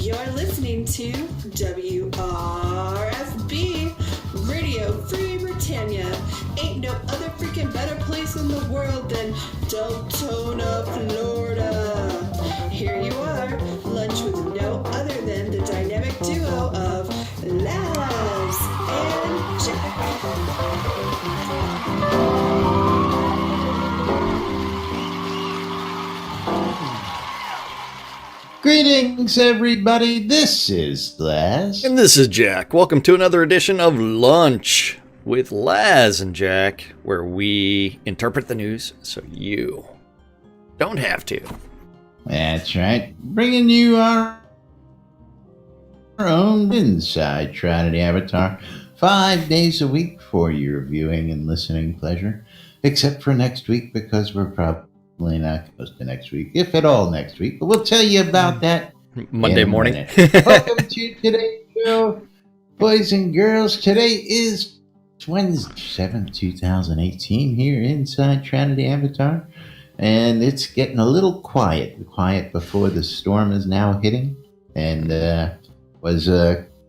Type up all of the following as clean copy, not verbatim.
You're listening to WRFB, Radio Free Britannia. Ain't no other freaking better place in the world than Deltona, Florida. Here you are, lunch with no other than the dynamic duo of Laz and Jack. Greetings, everybody. This is Laz. And this is Jack. Welcome to another edition of Lunch with Laz and Jack, where we interpret the news so you don't have to. That's right. Bringing you our own inside Trinity Avatar 5 days a week for your viewing and listening pleasure. Except for next week, because we're probably not close to next week, if at all next week. But we'll tell you about that Monday morning. Welcome to today's show, boys and girls. Today is Wednesday, 7th, 2018, here inside Trinity Avatar. And it's getting a little quiet before the storm is now hitting. And was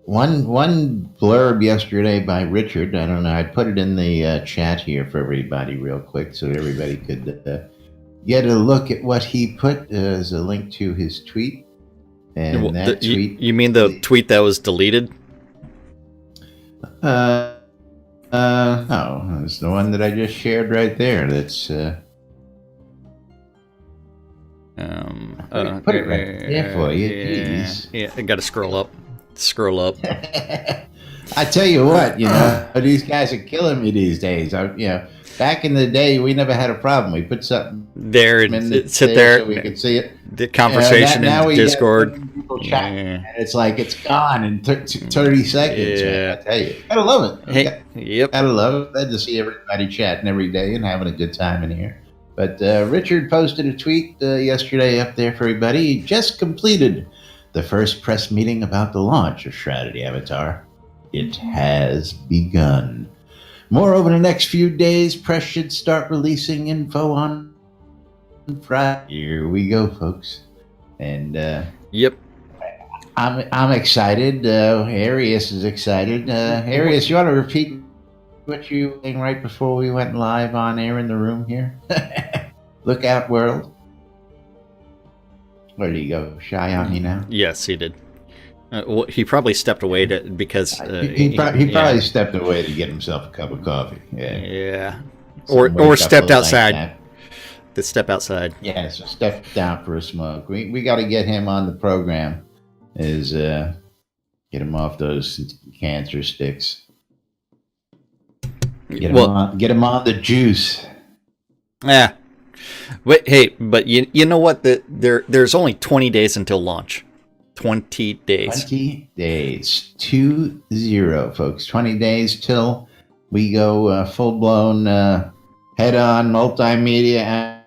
one blurb yesterday by Richard. I don't know. I put it in the chat here for everybody real quick so everybody could get a look at what he put as a link to his tweet. And that tweet... You mean the tweet that was deleted? No, it's the one that I just shared right there. That's... put it right there for you. Jeez. Yeah, I gotta scroll up. I tell you what, these guys are killing me these days. Back in the day, we never had a problem. We put something there and sit there so we could see it. The conversation in Discord. People chatting, and it's like it's gone in 30 seconds. Yeah. I tell you, gotta love it. Hey, yep. Gotta love it. Glad to see everybody chatting every day and having a good time in here. But Richard posted a tweet yesterday up there for everybody. He just completed the first press meeting about the launch of Shroud Avatar. It has begun. More over the next few days. Press should start releasing info on Friday. Here we go, folks. And yep, I'm excited. Arius is excited. Arius, you want to repeat what you were saying right before we went live on air in the room here? Look out, world. Where did he go? Shy on me now? Yes, he did. Well, he probably stepped away because he probably stepped away to get himself a cup of coffee. Yeah. Or stepped outside. To step outside. Yeah, so stepped out for a smoke. We got to get him on the program. Get him off those cancer sticks. Get him on the juice. Yeah. But you know what? There's only 20 days until launch. 20 days. 20 days. 20, folks. 20 days till we go full-blown, head-on multimedia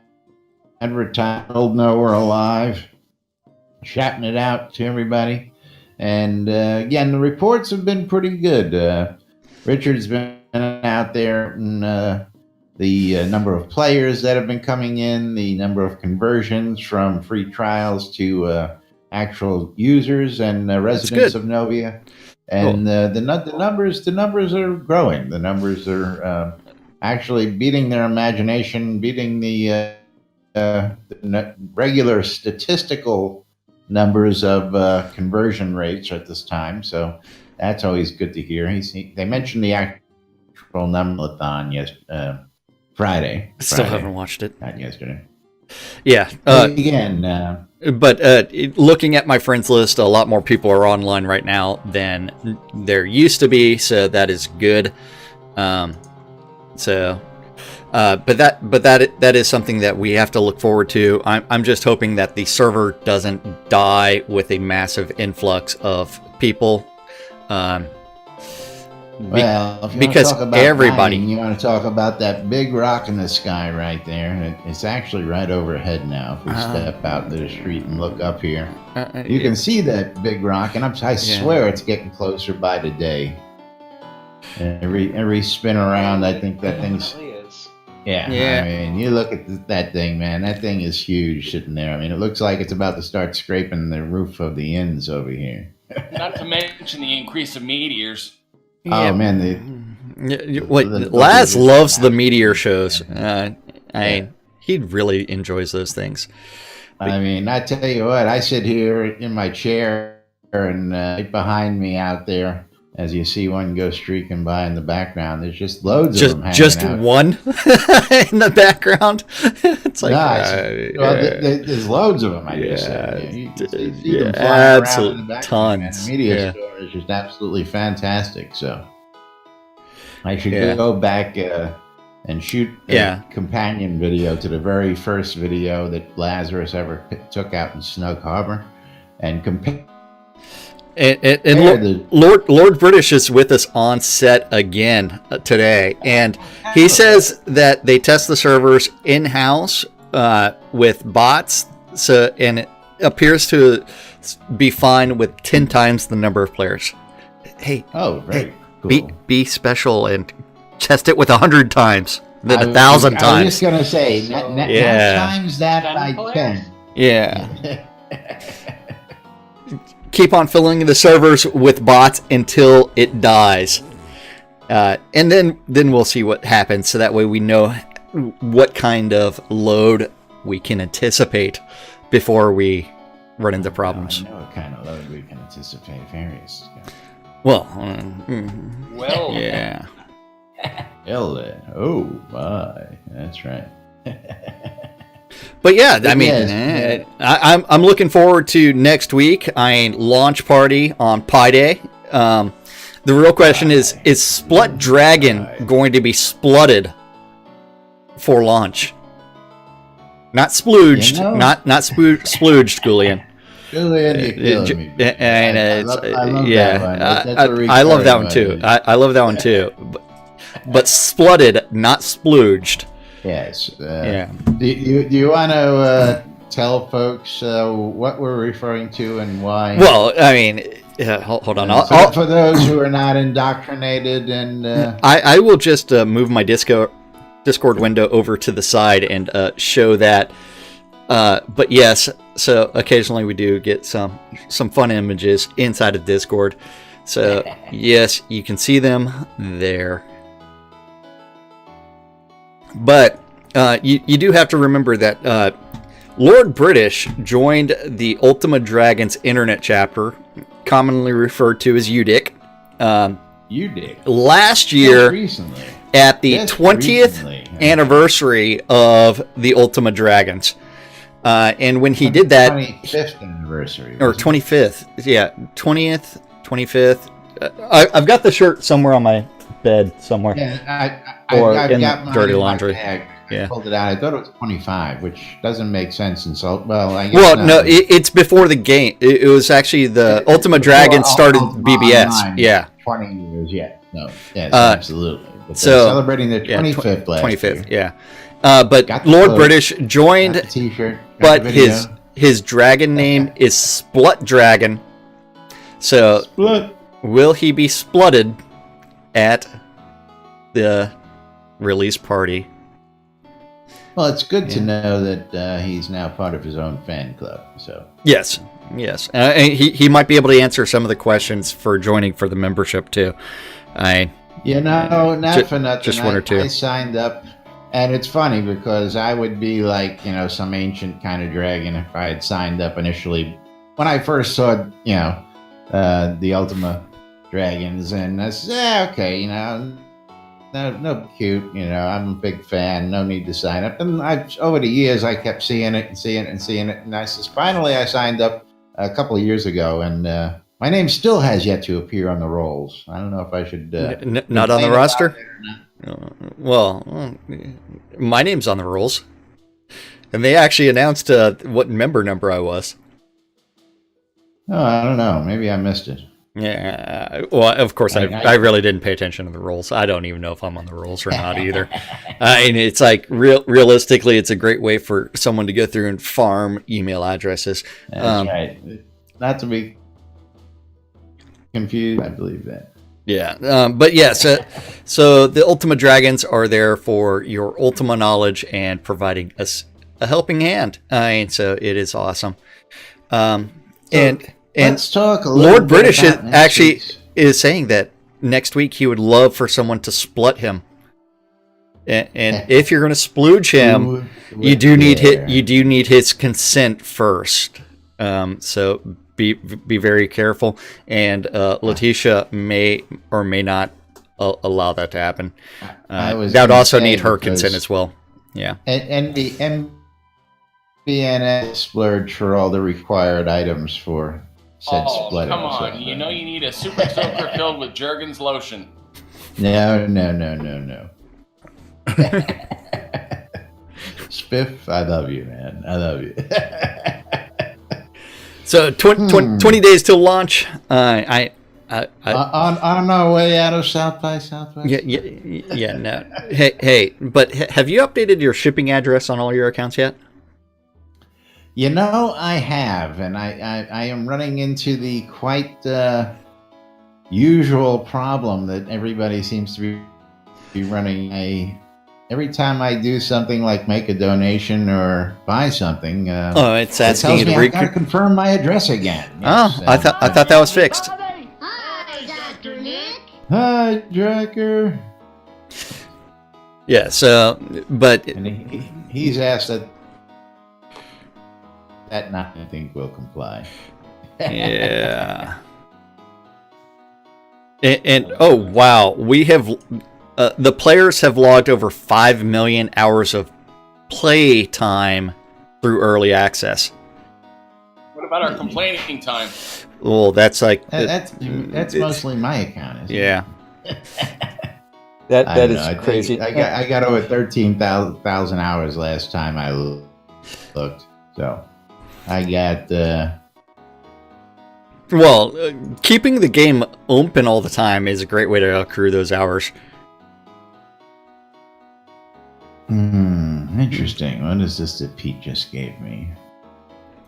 advertising. Know we're alive. Shouting it out to everybody. And, again, the reports have been pretty good. Richard's been out there, and the number of players that have been coming in, the number of conversions from free trials to actual users and residents of Novia, and cool. The numbers are growing. The numbers are actually beating their imagination, beating the regular statistical numbers of conversion rates at this time. So that's always good to hear. They mentioned the actual number-a-thon Friday. Still haven't watched it. Not yesterday. Yeah. But looking at my friends list, a lot more people are online right now than there used to be, so that is good. But that is something that we have to look forward to. I'm just hoping that the server doesn't die with a massive influx of people. Because everybody... You want to talk about that big rock in the sky right there. It's actually right overhead now. If we step out into the street and look up here, you can see that big rock, and I swear it's getting closer by the day. Every spin around, I think that thing's... Yeah, Yeah. I mean, you look at that thing, man. That thing is huge sitting there. I mean, it looks like it's about to start scraping the roof of the inns over here. Not to mention the increase of meteors. Oh man, Laz loves the meteor shows. He really enjoys those things. I mean, I tell you what, I sit here in my chair and right behind me out there, as you see one go streaking by in the background, there's just loads of them hanging Just out. one in the background. It's like, there's loads of them. I just said. You see them flying around in the background, tons. man. The media store is just absolutely fantastic. So I should go back and shoot a companion video to the very first video that Lazarus ever took out in Snug Harbor, and compare. And Lord British is with us on set again today, and he says that they test the servers in-house with bots, and it appears to be fine with 10 times the number of players. Hey, cool. Be special and test it with 100 times, then 1,000 times. I was just gonna say, times that by 10. Yeah. Keep on filling the servers with bots until it dies, and then we'll see what happens. So that way we know what kind of load we can anticipate before we run into problems. I know what kind of load we can anticipate. Various. Well, yeah. Oh my, that's right. But yeah, I mean, I'm looking forward to next week. Launch party on Pi Day. The real question is Splut Dragon going to be splutted for launch? Not splooged, not splooged, Julian. Julian, you're killing me. I love that one too. I love that one too. But splutted, not splooged. Yes. Do you want to tell folks what we're referring to and why? Well, I mean, hold on. For those who are not indoctrinated, and I will just move my Discord window over to the side and show that. But yes, so occasionally we do get some fun images inside of Discord. So yes, you can see them there. But you do have to remember that Lord British joined the Ultima Dragons internet chapter, commonly referred to as UDIC. Last year, at the 20th anniversary of the Ultima Dragons. And when he did that... 25th anniversary. Or 25th. Yeah, 20th, 25th. I've got the shirt somewhere on my bed somewhere. Yeah, I've in got dirty laundry. I pulled it out. I thought it was 25, which doesn't make sense. It's before the game. It was actually the Ultima Dragons started BBS. Online, yeah, 20 years. Yeah, no, yes, absolutely. But so celebrating their 25th last 25th. year. Yeah, but Lord British joined. Got the T-shirt. But his dragon name is Splut Dragon. So will he be splutted at the release party? Well, it's good to know that he's now part of his own fan club. So yes, and he might be able to answer some of the questions for joining for the membership too. Not for nothing. Just one or two. I signed up, and it's funny because I would be like some ancient kind of dragon if I had signed up initially when I first saw the Ultima Dragons, and I said, okay, no cute, I'm a big fan, no need to sign up. And over the years, I kept seeing it, and I says, finally I signed up a couple of years ago, and my name still has yet to appear on the rolls. I don't know if I should... not on the roster? Well, my name's on the rolls. And they actually announced what member number I was. Oh, I don't know. Maybe I missed it. Yeah, well, of course, I really didn't pay attention to the rules. I don't even know if I'm on the rules or not either. And it's like, realistically, it's a great way for someone to go through and farm email addresses. That's right. Not to be confused, I believe that. Yeah, but yeah, so the Ultima Dragons are there for your Ultima knowledge and providing us a helping hand. And so it is awesome. And let's talk a little Lord bit British about next actually week's. is saying that next week he would love for someone to splut him. And if you're going to splooge him, you do need his consent first. So be very careful. And Letitia may or may not allow that to happen. That would also need her consent as well. Yeah. And the MBNS splurge for all the required items for said splitting. Come on. You know you need a super soaker filled with Jergens lotion. No. Spiff, I love you, man. I love you. So 20 days till launch. On our way out of South by Southwest. Yeah. No. Hey, but have you updated your shipping address on all your accounts yet? You know, I have, and I am running into the quite usual problem that everybody seems to be running. Every time I do something like make a donation or buy something, it's asking tells you me to I gotta confirm my address again. Yes, I thought that was fixed. Hi, Dr. Nick. Hi, Dracker. Yeah. So, but And he's asked that nothing will comply. yeah. And oh wow, we have the players have logged over 5 million hours of play time through early access. What about our complaining time? Well, that's like that's mostly my account. Isn't yeah. it? that is crazy. I got over 13,000 hours last time I looked. So I got. Well, keeping the game open all the time is a great way to accrue those hours. Interesting. What is this that Pete just gave me?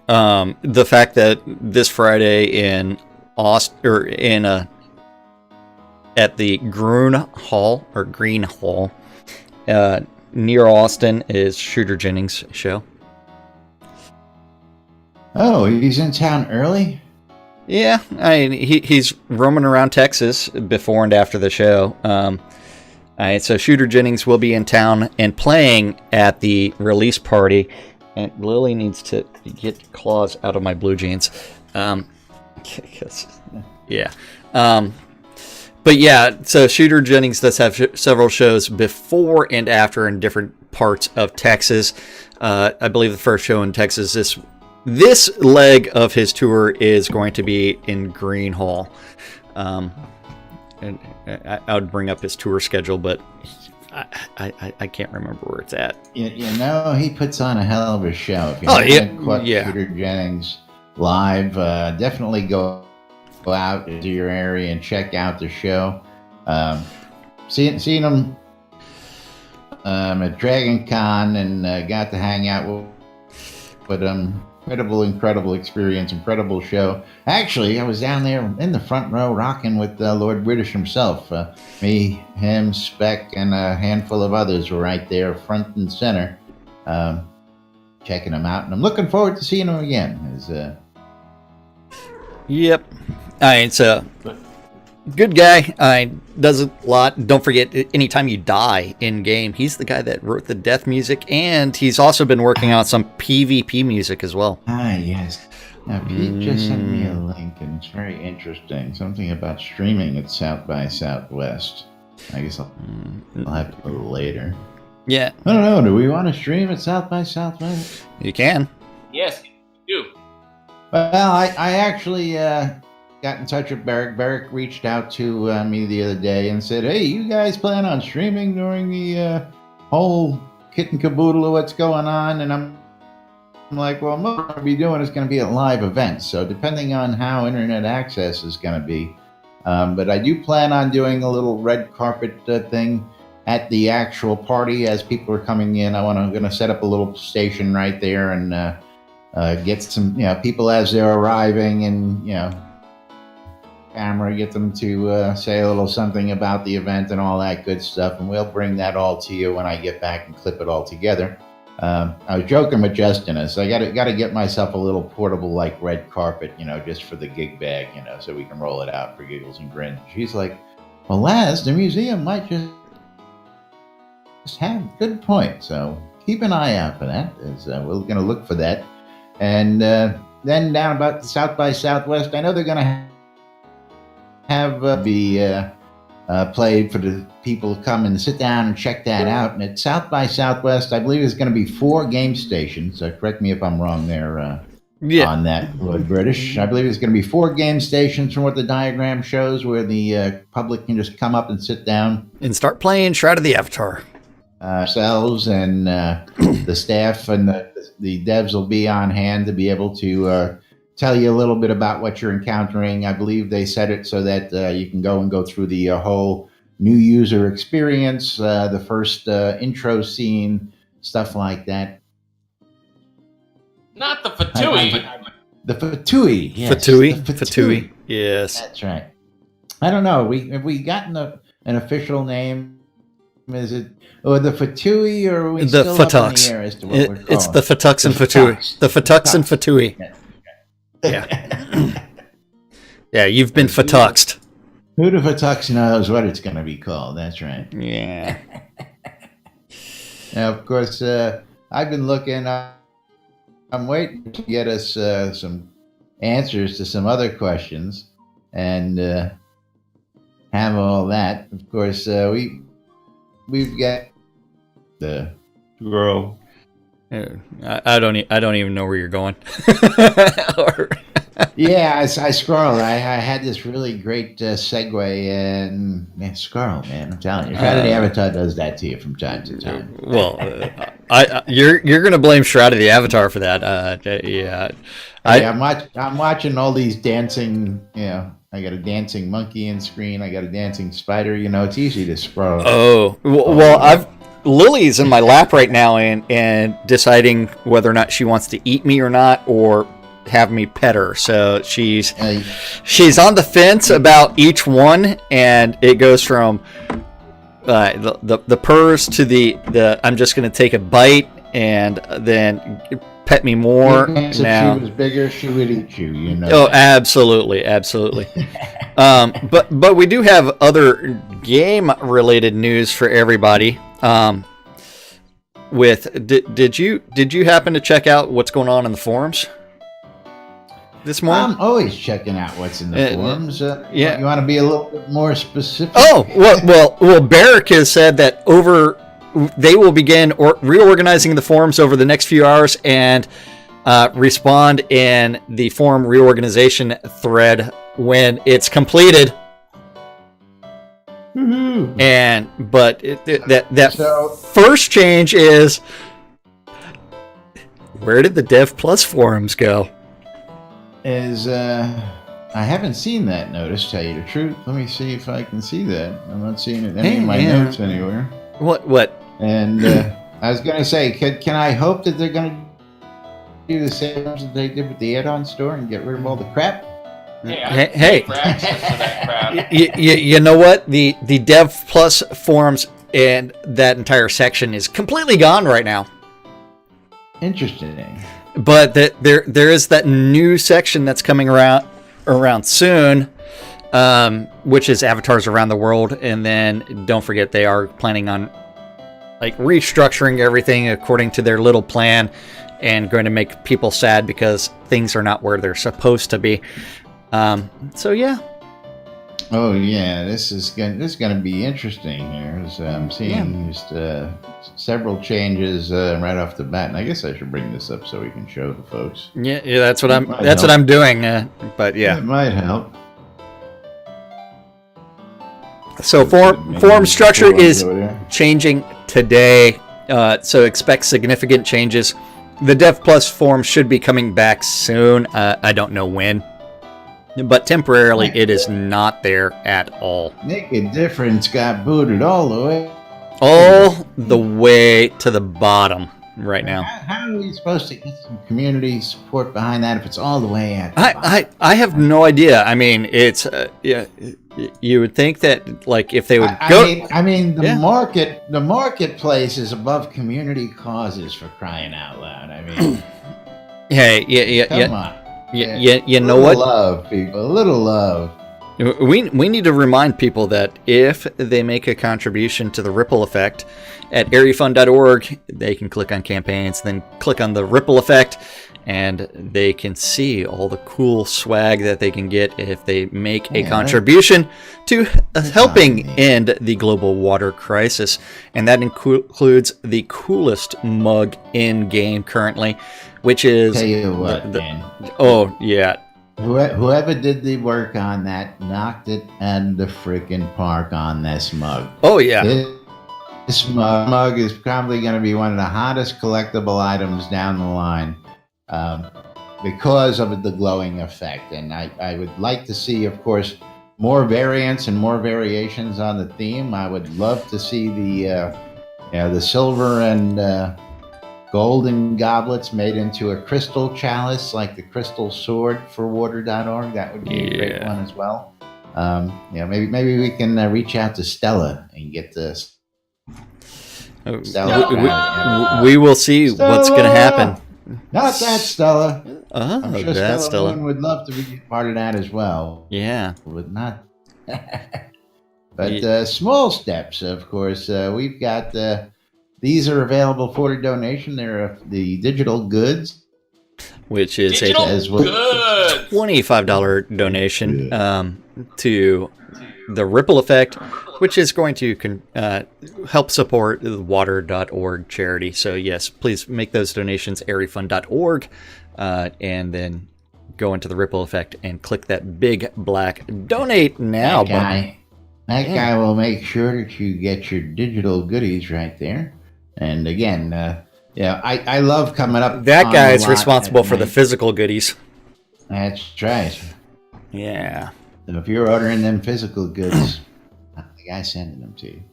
The fact that this Friday in at the Green Hall near Austin is Shooter Jennings' show. Oh, he's in town early? Yeah, he's roaming around Texas before and after the show. So Shooter Jennings will be in town and playing at the release party. And Lily needs to get claws out of my blue jeans. Yeah. But yeah, so Shooter Jennings does have several shows before and after in different parts of Texas. I believe the first show in Texas this leg of his tour is going to be in Green Hall. And I would bring up his tour schedule, but I can't remember where it's at. You know, he puts on a hell of a show. If you haven't caught Shooter Jennings live, definitely go out to your area and check out the show. Seeing him at Dragon Con and got to hang out with him. Incredible experience, incredible show. Actually, I was down there in the front row rocking with Lord British himself. Me, him, Speck, and a handful of others were right there front and center checking him out. And I'm looking forward to seeing him again. Yep. It's a good guy. Does a lot. Don't forget, anytime you die in game, he's the guy that wrote the death music, and he's also been working on some PvP music as well. Yes. Now, Pete just sent me a link, and it's very interesting. Something about streaming at South by Southwest. I guess I'll have to go later. Yeah. I don't know. Do we want to stream at South by Southwest? You can. Yes, you do. Well, I actually got in touch with Barrick. Barrick reached out to me the other day and said, hey, you guys plan on streaming during the whole kit and caboodle of what's going on? And I'm like, well, what we're going to be doing is going to be at live events. So depending on how internet access is going to be. But I do plan on doing a little red carpet thing at the actual party as people are coming in. I'm going to set up a little station right there and get some people as they're arriving and, camera, get them to say a little something about the event and all that good stuff, and we'll bring that all to you when I get back and clip it all together. I was joking with Justin, so I got to get myself a little portable like red carpet, just for the gig bag, so we can roll it out for giggles and grins. She's like, "Well, Laz, the museum might just have good point." So keep an eye out for that. We're going to look for that, and then down about the South by Southwest, I know they're going to have be played for the people to come and sit down and check that out. And at South by Southwest, I believe there's going to be 4 game stations. Correct me if I'm wrong there on that, Lord British. I believe there's going to be 4 game stations from what the diagram shows, where the public can just come up and sit down and start playing Shroud of the Avatar. Ourselves and the staff and the devs will be on hand to be able to tell you a little bit about what you're encountering. I believe they set it so that you can go through the whole new user experience, the first intro scene, stuff like that. Not the Fatui. The Fatui, yes. Fatui, yes. That's right. I don't know. Have we gotten an official name? Is it the Fatui, or are we the still Fatux? Up in the air as to what we're calling? It's the Fatux and Fatui. The Fatux and Fatui. Yeah. Yeah, you've been Fatuxed. Who the Fatux knows what it's going to be called? That's right. Yeah. Now, of course, I've been looking. I'm waiting to get us some answers to some other questions, and have all that. Of course, we've got the girl. I don't even know where you're going. Yeah, I scrolled. I had this really great segue, and man, scroll, man, I'm telling you, Shroud of the Avatar does that to you from time to time. Well, you're gonna blame Shroud of the Avatar for that. Yeah, I'm watching all these dancing. I got a dancing monkey in screen. I got a dancing spider. It's easy to scroll. Oh, well, Lily's in my lap right now, and deciding whether or not she wants to eat me or not, or have me pet her. So she's on the fence about each one, and it goes from the purrs to the I'm just going to take a bite and then pet me more. If now she was bigger, she would eat you. Oh, absolutely. But we do have other game related news for everybody. Did you happen to check out what's going on in the forums this morning? I'm always checking out what's in the forums. Yeah. You want to be a little bit more specific? Oh, well, Barrick has said that they will begin reorganizing the forums over the next few hours and respond in the forum reorganization thread when it's completed. Mm-hmm. But first change is, where did the Dev Plus forums go? I haven't seen that notice, tell you the truth. Let me see if I can see that. I'm not seeing it in any of my notes anywhere. What? And I was going to say, can I hope that they're going to do the same as they did with the add-on store and get rid of all the crap? Hey. You know what? The Dev Plus forums and that entire section is completely gone right now. Interesting. But there is that new section that's coming around soon, which is avatars around the world. And then don't forget, they are planning on restructuring everything according to their little plan, and going to make people sad because things are not where they're supposed to be. So yeah. Oh yeah, this is going to be interesting here. I'm seeing just several changes right off the bat, and I guess I should bring this up so we can show the folks. Yeah, that's what I'm doing. But yeah, it might help. So form structure is changing today, so expect significant changes. The Dev Plus form should be coming back soon. I don't know when. But temporarily, it is not there at all. Naked Difference got booted all the way. All the way to the bottom. right now. How are we supposed to get some community support behind that if it's all the way at the bottom? I have no idea. I mean, it's yeah. You would think that like if they would go. I mean, the marketplace is above community causes, for crying out loud. I mean, Yeah. come on. You know what? Love, people. A little love. We need to remind people that if they make a contribution to the Ripple Effect at areafund.org, they can click on campaigns, then click on the Ripple Effect, and they can see all the cool swag that they can get if they make a contribution to helping end the global water crisis. And that includes the coolest mug in game currently, which is Tell you what, man. Oh yeah. Whoever did the work on that knocked it and the freaking park on this mug. Oh yeah. This mug is probably going to be one of the hottest collectible items down the line because of the glowing effect. And I would like to see, of course, more variants and more variations on the theme. I would love to see the silver and golden goblets made into a crystal chalice, like the crystal sword for water.org. That would be a great one as well. Maybe we can reach out to Stella and get this. We will see what's going to happen. Not that Stella. I'm sure that Stella would love to be part of that as well. Yeah. Would not. But small steps, of course. We've got. These are available for donation. They're the digital goods, which is digital a $25 donation to the Ripple Effect, which is going to help support the water.org charity. So yes, please make those donations, areafund.org, and then go into the Ripple Effect and click that big black donate now button. That guy will make sure that you get your digital goodies right there. And again, I love coming up. That guy is responsible for the physical goodies. That's right. Yeah. So if you're ordering them physical goods, the guy sending them to you.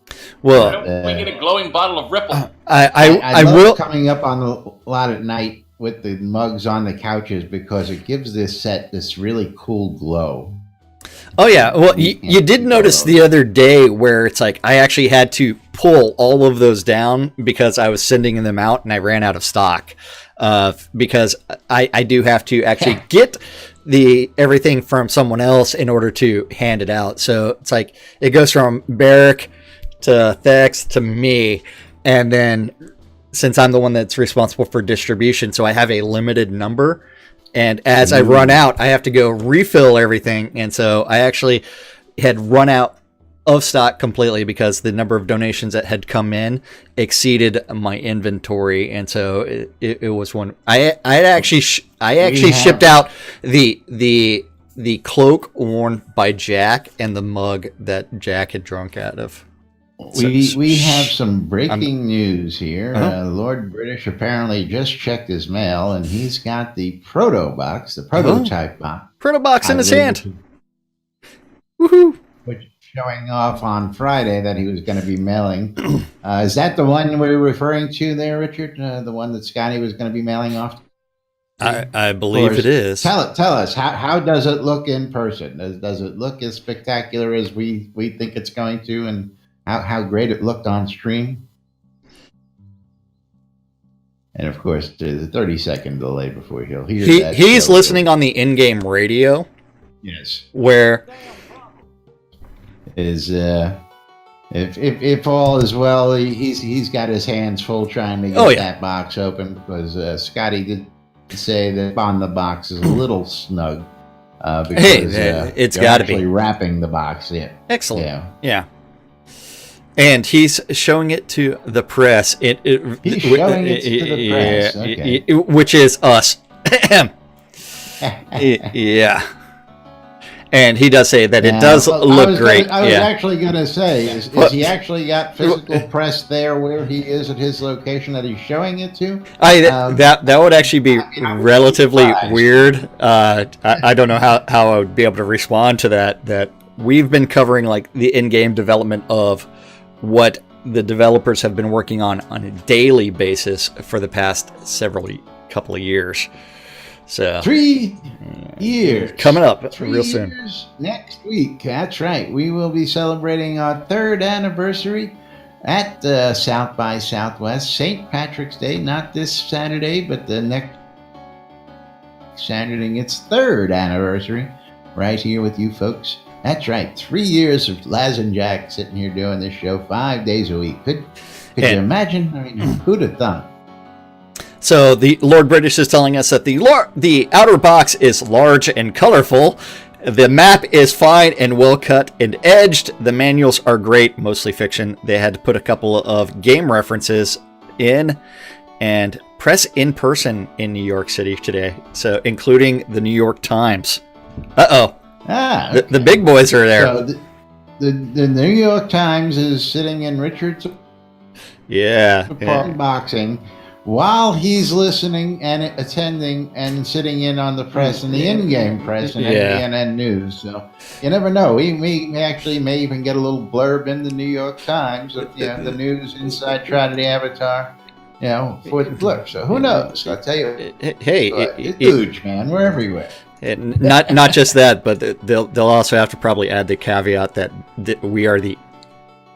Well, we get a glowing bottle of Ripple. I love coming up on the lot at night with the mugs on the couches because it gives this set this really cool glow. Oh yeah, well you did notice the other day where it's like I actually had to pull all of those down because I was sending them out and I ran out of stock. Because I do have to actually get everything from someone else in order to hand it out. So it's like it goes from Barrick to Thex to me, and then since I'm the one that's responsible for distribution, so I have a limited number. And as I run out, I have to go refill everything. And so I actually had run out of stock completely because the number of donations that had come in exceeded my inventory. And so it was one. I actually shipped out the cloak worn by Jack and the mug that Jack had drunk out of. We have some breaking news here. Lord British apparently just checked his mail, and he's got the prototype box. Proto box in his hand. Woohoo! Which showing off on Friday that he was going to be mailing. Is that the one we're referring to there, Richard? The one that Scotty was going to be mailing off? I believe it is. Tell us, how does it look in person? Does it look as spectacular as we think it's going to, and how great it looked on stream? And of course, there's a 30-second delay before he'll hear that. He's listening on the in-game radio. Yes. Where is if all is well, he's got his hands full trying to get that box open because Scotty did say that on the box is a little snug. Because it's got to be wrapping the box in. Excellent. Yeah. And he's showing it to the press. He's showing it to the press, okay. Which is us. Yeah. And he does say that it does look great. I was actually going to say, is he actually got physical press there where he is at his location that he's showing it to? That would actually be relatively weird. I don't know how I would be able to respond to that. That we've been covering like the in-game development of what the developers have been working on a daily basis for the past couple of years. So 3 years coming up 3 real soon. years next week. That's right. We will be celebrating our 3rd anniversary at South by Southwest, St. Patrick's Day. Not this Saturday, but the next Saturday. It's 3rd anniversary right here with you folks. That's right. 3 years of Laz and Jack sitting here doing this show 5 days a week. Could you imagine? I mean, who'd have thought? So the Lord British is telling us that the outer box is large and colorful. The map is fine and well cut and edged. The manuals are great, mostly fiction. They had to put a couple of game references in and press in person in New York City today. So including the New York Times. Uh-oh. Okay. The big boys are there. So the New York Times is sitting in Richard's apartment boxing while he's listening and attending and sitting in on the press and the in-game press and CNN News. So you never know. We actually may even get a little blurb in the New York Times of the news inside Shroud of the Avatar, for the blurb. So who knows? I'll tell you. Hey, it's huge, man. We're everywhere. And not just that, but they'll also have to probably add the caveat that we are the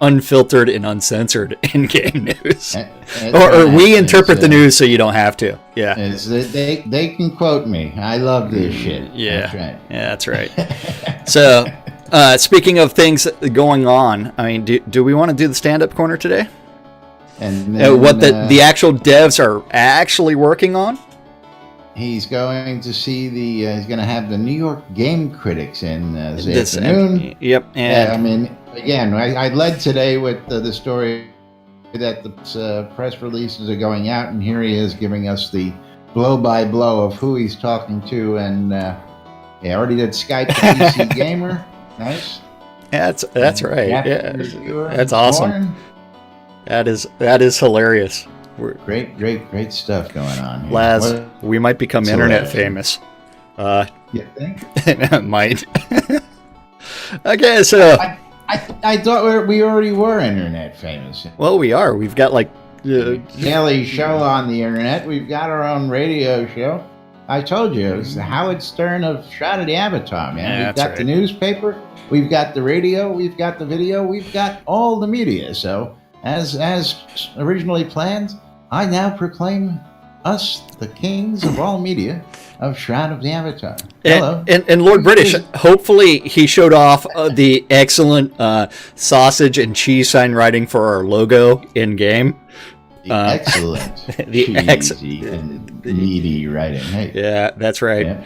unfiltered and uncensored in-game news, or we interpret the news so you don't have to. Yeah, they can quote me. I love this shit. Yeah, that's right. So, speaking of things going on, I mean, do we want to do the stand-up corner today? And then, what the actual devs are actually working on? He's going to see he's going to have the New York Game Critics in this afternoon. Yep. And I mean, again, I led today with the story that the press releases are going out, and here he is giving us the blow-by-blow of who he's talking to, and already did Skype to PC Gamer. Nice. That's right. Yeah, that's awesome. That is hilarious. Great stuff going on here. Laz, we might become internet famous. You think? Might. Okay, so I thought we already were internet famous. Well, we are. We've got like daily show on the internet. We've got our own radio show. I told you, it's the Howard Stern of Shroud of the Avatar, man. Yeah, we've got the newspaper, we've got the radio, we've got the video, we've got all the media. So, as originally planned, I now proclaim us the kings of all media of Shroud of the Avatar. Hello. And Lord British, hopefully he showed off the excellent sausage and cheese sign writing for our logo in-game. Excellent. Cheesy and meaty writing. Hey. Yeah, that's right. Yeah.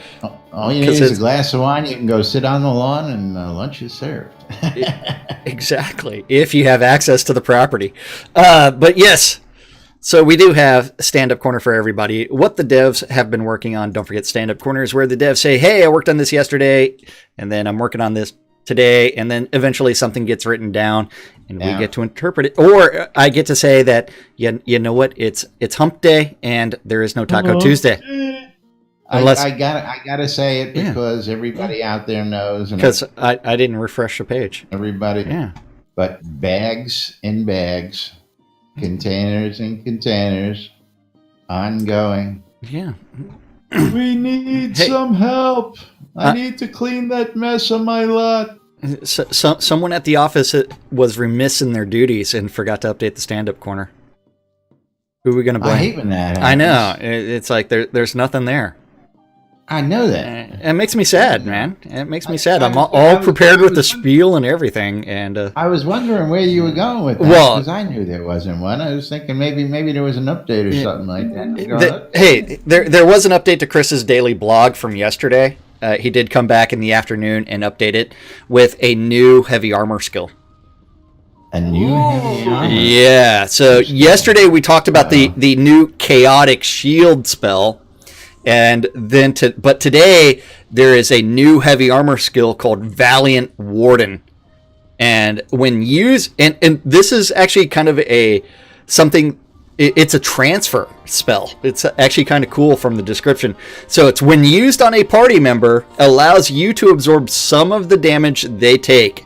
All you need is a glass of wine. You can go sit on the lawn and lunch is served. Exactly. If you have access to the property. But yes. So we do have stand-up corner for everybody. What the devs have been working on, don't forget stand-up corner is where the devs say, hey, I worked on this yesterday, and then I'm working on this today, and then eventually something gets written down, and we get to interpret it. Or I get to say that, you know what, it's hump day, and there is no Taco Tuesday. Unless I gotta say it because everybody out there knows. Because I didn't refresh the page. Everybody. Yeah. But bags in bags. Containers and containers, ongoing. Yeah. We need some help. I need to clean that mess on my lot. Someone at the office was remiss in their duties and forgot to update the stand-up corner. Who are we going to blame? I hate when that happens. I know. It's like there's nothing there. I know that. It makes me sad, man. It makes me sad. I'm all prepared with the spiel and everything, and I was wondering where you were going with that because I knew there wasn't one. I was thinking maybe there was an update or something like that. Hey, there was an update to Chris's daily blog from yesterday. He did come back in the afternoon and update it with a new heavy armor skill. A new heavy armor? Yeah. So yesterday we talked about the new chaotic shield spell. And then but today there is a new heavy armor skill called Valiant Warden. And when used, and this is actually kind of it's a transfer spell. It's actually kind of cool from the description. So it's when used on a party member, allows you to absorb some of the damage they take.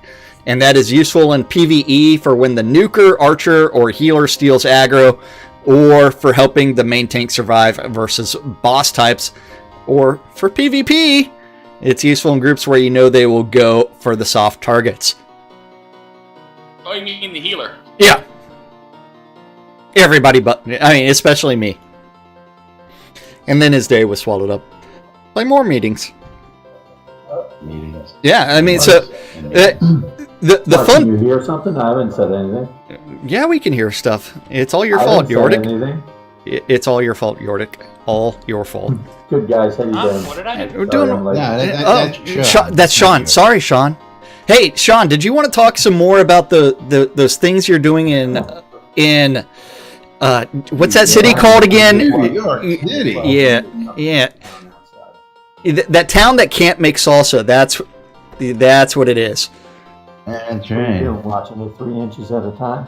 and that is useful in PvE for when the nuker, archer, or healer steals aggro, or for helping the main tank survive versus boss types, or for PvP. It's useful in groups where you know they will go for the soft targets. Oh, you mean the healer? Yeah. Everybody but, especially me. And then his day was swallowed up by more meetings. Meetings. Yeah, the Mark, fun... Can you hear something? I haven't said anything. Yeah, we can hear stuff. It's all your I fault, haven't said Yordik. anything. It's all your fault, Yordik. All your fault. Good guys, how you doing? What did I do? We're Sorry, doing... I'm late. That's Sean, that's Sean. Sorry, Sean. Hey, Sean, did you want to talk some more about those things you're doing in what's that city called again? New York City. Yeah. That town that can't make salsa. That's what it is. That's You're right. watching it 3 inches at a time.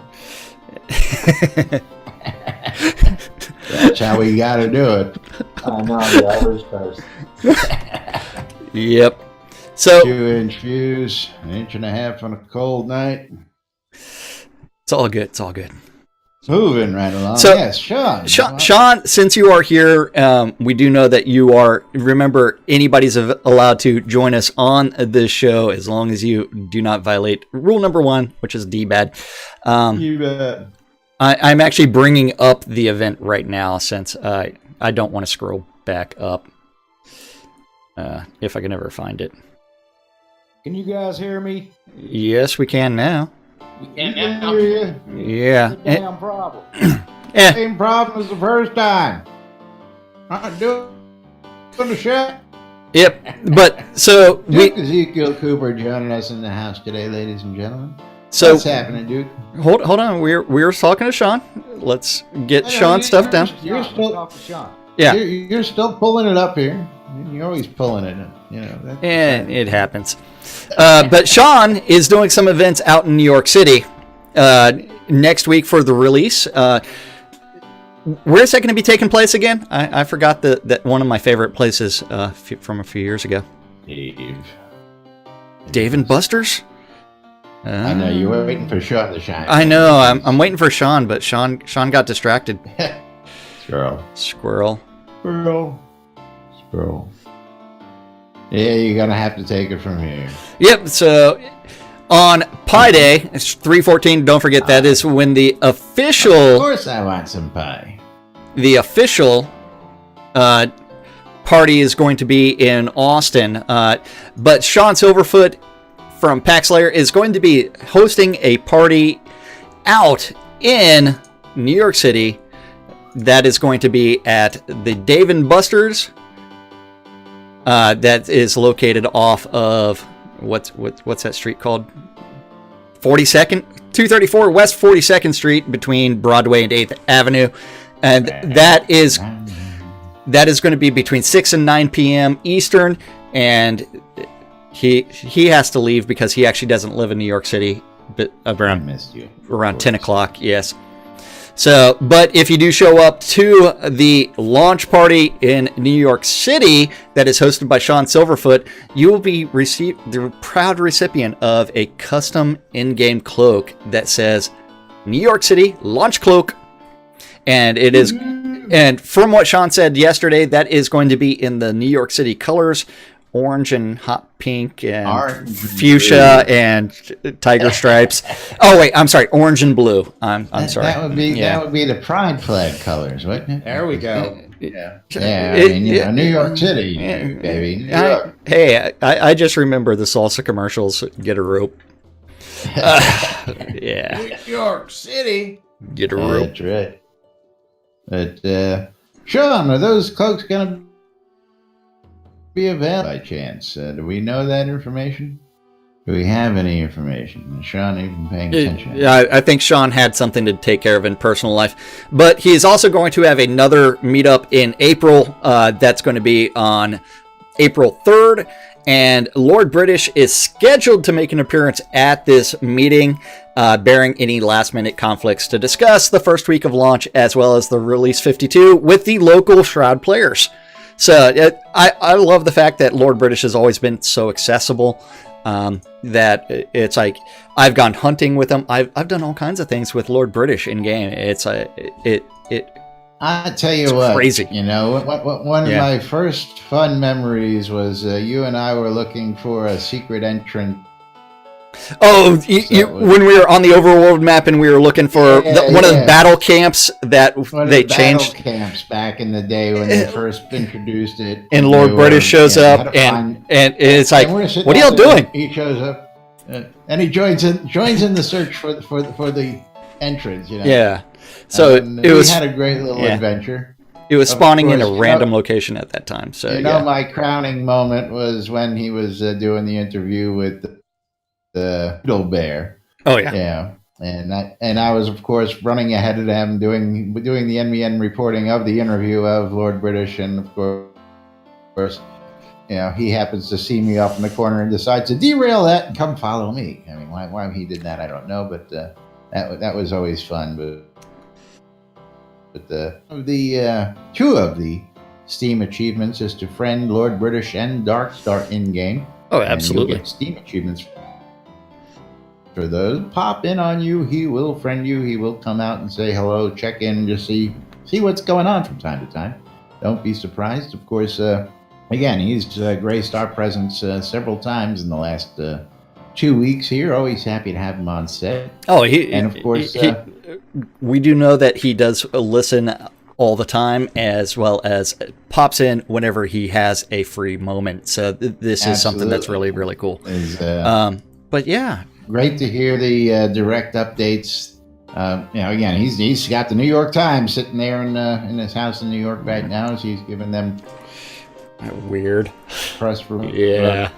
That's how we got to do it. I know the average does. Yep. So 2-inch fuse, 1.5 inch on a cold night. it's all good. It's all good. Moving right along. So- Yes, Sean. Sean, since you are here, we do know that you are. Remember, anybody's allowed to join us on this show as long as you do not violate rule number 1, which is D-bad. You bet. I'm actually bringing up the event right now since I don't want to scroll back up if I can ever find it. Can you guys hear me? Yes, we can now. We You can't can now. hear you. Yeah. Damn problem. Eh, Same problem as the first time. I'm doing the shit. yep. But so Duke we Ezekiel Cooper joining us in the house today, ladies and gentlemen. so What's happening, Duke? hold on. We're talking to Sean. Let's get I know, Sean's stuff down. You're still, Yeah. you're still pulling it up here. You're always pulling it. You know. And it happens. But Sean is doing some events out in New York City next week for the release. Where is that going to be taking place again? I forgot that one of my favorite places from a few years ago. Dave and Buster's? I know you were waiting for Sean to shine. I know. I'm waiting for Sean, but Sean got distracted. Squirrel. Squirrel. Squirrel. Yeah, you're gonna have to take it from here. Yep. So on Pi Day, it's 3/14. Don't forget that is when the Of official course, I want some pie. party is going to be in Austin. But Sean Silverfoot from Pax Layer is going to be hosting a party out in New York City. That is going to be at the Dave and Buster's. That is located off of what's that street called? 42nd, 234 West 42nd Street between Broadway and 8th Avenue, and that is going to be between 6 and 9 p.m. Eastern. And he has to leave because he actually doesn't live in New York City, but I around missed you. around 10 o'clock. Yes. So, but if you do show up to the launch party in New York City that is hosted by Sean Silverfoot, you will be the proud recipient of a custom in-game cloak that says New York City Launch Cloak. And it is, and from what Sean said yesterday, that is going to be in the New York City colors, orange and hot pink and Orange and fuchsia blue. and tiger stripes. Oh wait, I'm sorry, orange and blue. I'm sorry. That would be the pride flag colors, wouldn't it? There we go. Yeah, I mean, New York City, baby. New York. I just remember the salsa commercials. Get a rope. Yeah, New York City. get a rope. That's right. But Sean, are those cloaks gonna be available by chance? Do we know that information? Do we have any information? Is Sean even paying attention? Yeah, I think Sean had something to take care of in personal life, but he is also going to have another meetup in April. That's going to be on April 3rd, and Lord British is scheduled to make an appearance at this meeting, bearing any last-minute conflicts to discuss the first week of launch, as well as the Release 52 with the local Shroud players. So I love the fact that Lord British has always been so accessible. that it's like I've gone hunting with him. I've done all kinds of things with Lord British in game. It's I tell you what, crazy. You know, one of my first fun memories was you and I were looking for a secret entrance. Oh, when we were on the overworld map and we were looking for one of the battle camps that they changed. Battle camps back in the day when they first introduced it. And Lord British shows up, and it's like, what are y'all doing? He shows up, and he joins in the search for the entrance. You know. Yeah. So we had a great little adventure. It was spawning in a random location at that time. So my crowning moment was when he was doing the interview with the Beetle Bear. Oh yeah. Yeah. And I was of course running ahead of them doing the NBN reporting of the interview of Lord British, and of course he happens to see me off in the corner and decides to derail that and come follow me. I mean, why he did that I don't know, but that was always fun. But the two of the Steam achievements is to friend Lord British and Dark Star in game. Oh, absolutely. And you get Steam achievements for those. Pop in on you. He will friend you. He will come out and say hello, check in, just see what's going on from time to time. Don't be surprised. Of course, again, he's graced our presence several times in the last 2 weeks here. Always happy to have him on set. Oh, and of course, we do know that he does listen all the time, as well as pops in whenever he has a free moment. So this is something that's really, really cool. But yeah, great to hear the direct updates. Again, he's got the New York Times sitting there in his house in New York right now, so he's giving them weird press for information.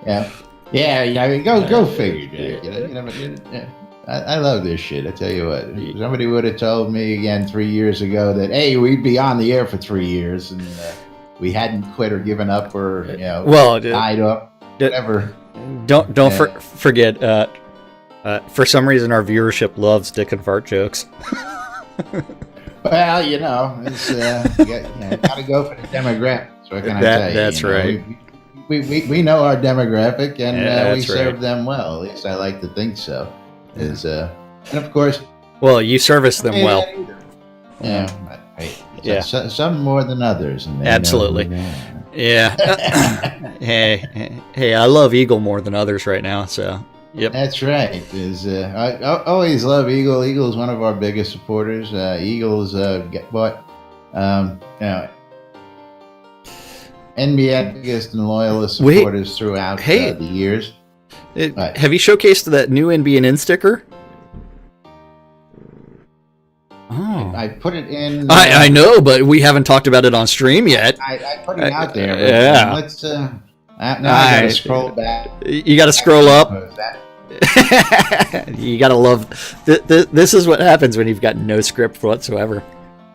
I mean, go figure, Jack. I love this shit. I tell you what, if somebody would have told me again 3 years ago that we'd be on the air for 3 years and we hadn't quit or given up or died up, whatever. Don't forget. For some reason, our viewership loves dick and fart jokes. Well, it's gotta go for the demographic. What can I tell you? That's right. We know our demographic and we serve right. them well. At least I like to think so. And of course, well, you service them well. Some more than others. And absolutely. Yeah. hey, I love Eagle more than others right now. So, yep. That's right. I always love Eagle. Eagle is one of our biggest supporters. Eagle's NBA biggest and loyalist supporters throughout the years. Have you showcased that new NBN sticker? Oh. I put it in. I know, but we haven't talked about it on stream yet. I put it out there. Yeah. Let's. Now I gotta scroll back. You gotta scroll up. You gotta love. This is what happens when you've got no script whatsoever.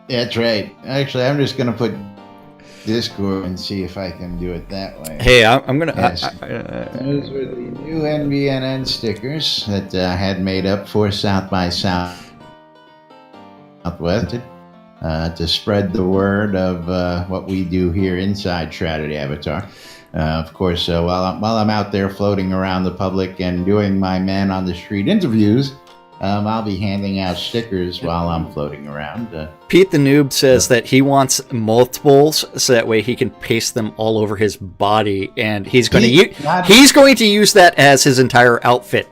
That's right. Actually, I'm just gonna put Discord and see if I can do it that way. Hey, I'm gonna. Yes. Those were the new NBNN stickers that I had made up for South by Southwest to spread the word of what we do here inside Shrouded Avatar. Of course, while I'm out there floating around the public and doing my man on the street interviews, I'll be handing out stickers while I'm floating around. Pete the Noob says that he wants multiples so that way he can paste them all over his body, and he's going to use that as his entire outfit.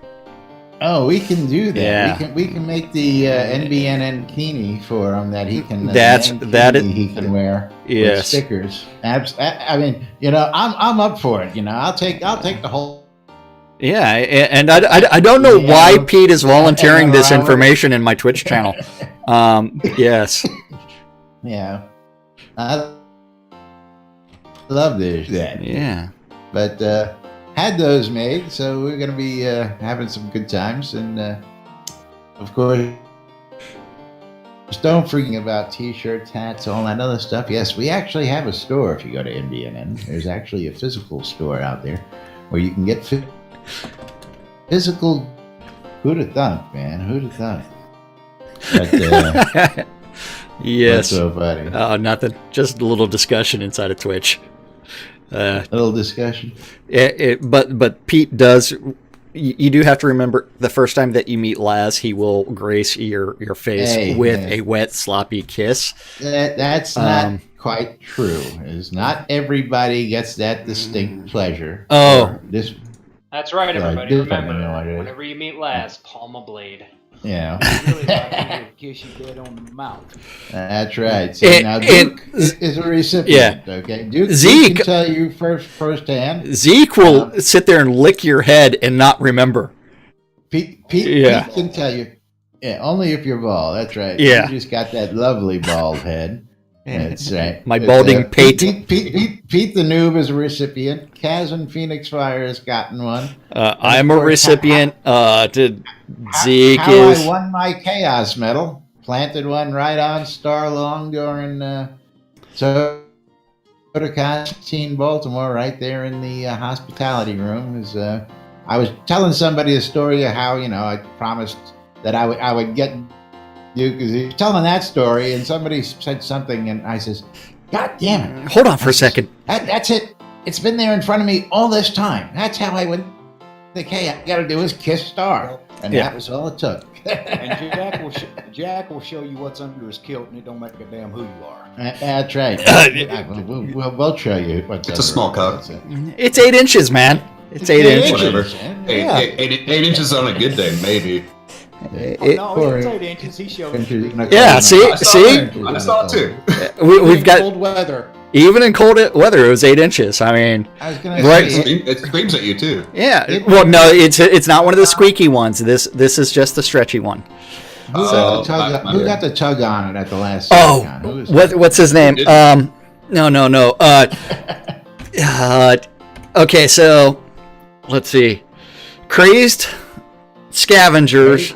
Oh, we can do that. Yeah. We can make the NBNN bikini for him that he can. He can wear. Yes. With stickers. I mean, I'm up for it. I'll take the whole. Yeah, and I don't know why Pete is volunteering this information in my Twitch channel. Yes. Yeah. I love this. Yeah. But had those made, so we're going to be having some good times. And, of course, just don't forget about T-shirts, hats, all that other stuff. Yes, we actually have a store if you go to NBNN. There's actually a physical store out there where you can get physical. Who'd have thunk, man? Who'd have thunk? But, yes. What's so funny? Oh, nothing. Just a little discussion inside of Twitch. Little discussion. But Pete does. You do have to remember the first time that you meet Laz, he will grace your face with a wet, sloppy kiss. That's not quite true. Is not everybody gets that distinct pleasure. Oh, That's right, everybody. Remember, know whenever you meet Laz, palm a blade. yeah, Really like to kiss you dead on the mouth. that's right. See, now Duke is a recipient. Okay, Duke Zeke can tell you firsthand. Zeke will sit there and lick your head and not remember. Pete can tell you. Yeah, only if you're bald. That's right. Yeah, you just got that lovely bald head. That's right. My balding pate. Pete the noob is a recipient. Kaz and Phoenix Fire has gotten one. I'm a recipient. Zeke how is. I won my Chaos Medal. Planted one right on Starr Long during SodaCon 16 Baltimore, right there in the hospitality room. I was telling somebody a story of how I promised that I would get Duke, because he was telling that story, and somebody said something, and I says, "God damn it! Hold on for a second. That's it. It's been there in front of me all this time. That's how I went. All I got to do is kiss Starr, and that was all it took." And Jack will show you what's under his kilt, and it don't make a damn who you are. That's right. We'll show you what's. It's a small cock. It's 8 inches, man. It's 8 inches. Whatever. Yeah. 8 inches on a good day, maybe. No, it's 8 inches. He showed me. Yeah, see? I saw it too. We've got cold weather. even in cold weather. It was 8 inches. I mean, I was gonna right? say, It screams at you too. Yeah. Well, no, it's not one of the squeaky ones. This is just the stretchy one. who got the tug on it at the last? Oh, SodaCon? Who was what's his name? No. Okay, so let's see. Crazed Scavengers,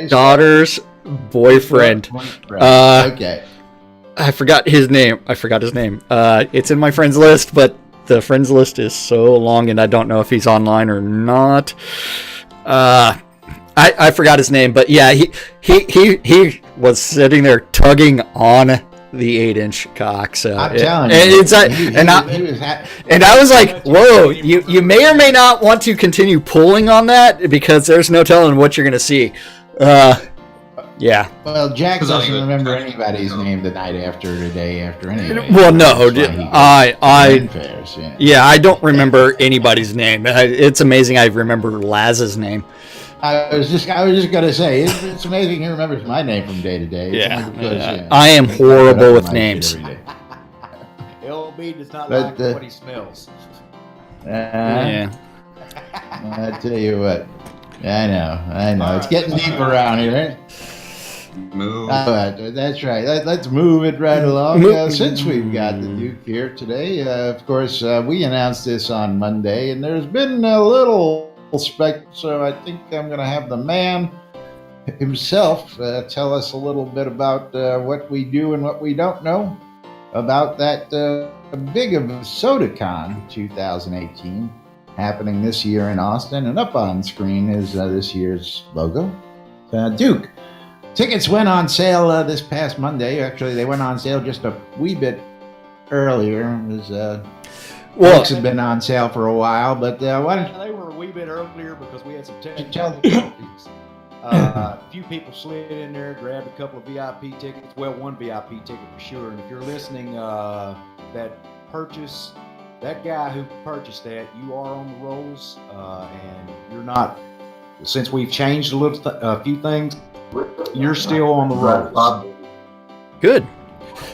daughter's boyfriend. Okay. I forgot his name. It's in my friends list, but the friends list is so long, and I don't know if he's online or not. I forgot his name, but yeah, he was sitting there tugging on the 8-inch cock. So I'm telling you, and I was like, "Whoa, you may or may not want to continue pulling on that because there's no telling what you're gonna see." Yeah. Well, Jack doesn't remember anybody's name the night after, the day after, anyway. Well, no, I don't remember anybody's name. It's amazing I remember Laz's name. I was just gonna say it's amazing he remembers my name from day to day. Yeah. I am horrible with names. LB does not like what he smells. Yeah. I tell you what. I know. It's getting deep around here, right? Move. That's right. Let's move it right along. Since we've got the Duke here today, of course, we announced this on Monday, and there's been a little spec. So I think I'm going to have the man himself tell us a little bit about what we do and what we don't know about that big of SodaCon 2018 happening this year in Austin. And up on screen is this year's logo. Duke. Tickets went on sale this past Monday. Actually, they went on sale just a wee bit earlier. It was books had been on sale for a while, but why don't they were a wee bit earlier because we had some technical tell difficulties. A few people slid in there, grabbed a couple of VIP tickets. Well, one VIP ticket for sure. And if you're listening, that guy who purchased that, you are on the rolls, and you're not. Since we've changed a few things, you're still on the rolls. Good.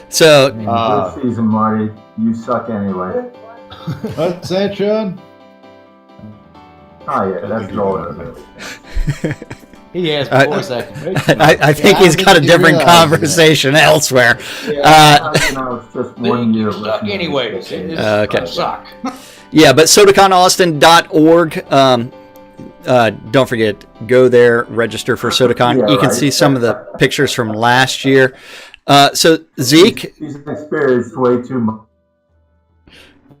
So, this season, Marty, you suck anyway. What's that, Sean? Oh yeah, that's all. He has voice activation. I think he's got a different conversation elsewhere. It's just 1 year. Suck anyway. Okay. Suck. Yeah, but SodaConAustin.org. Don't forget, go there, register for SodaCon. Yeah, you can right. see some of the pictures from last year. So Zeke, He's experienced way too much.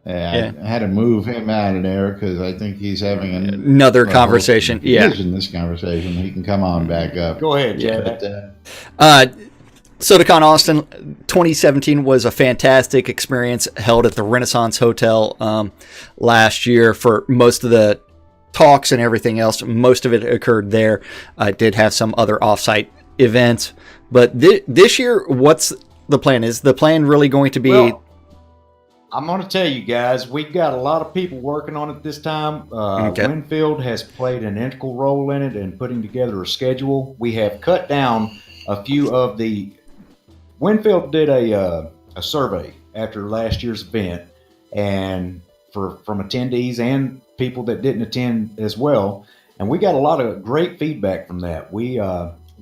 Yeah, I had to move him out of there because I think he's having another conversation. Yeah, in this conversation, he can come on back up. Go ahead, Jack. But, SodaCon Austin 2017 was a fantastic experience, held at the Renaissance Hotel last year for most of the talks and everything else. Most of it occurred there. I did have some other offsite events, but this year, what's the plan? Is the plan really going to be? Well, I'm going to tell you guys, we've got a lot of people working on it this time. Okay. Winfield has played an integral role in it and putting together a schedule. We have cut down a few of the. Winfield did a survey after last year's event, and from attendees and people that didn't attend as well, and we got a lot of great feedback from that.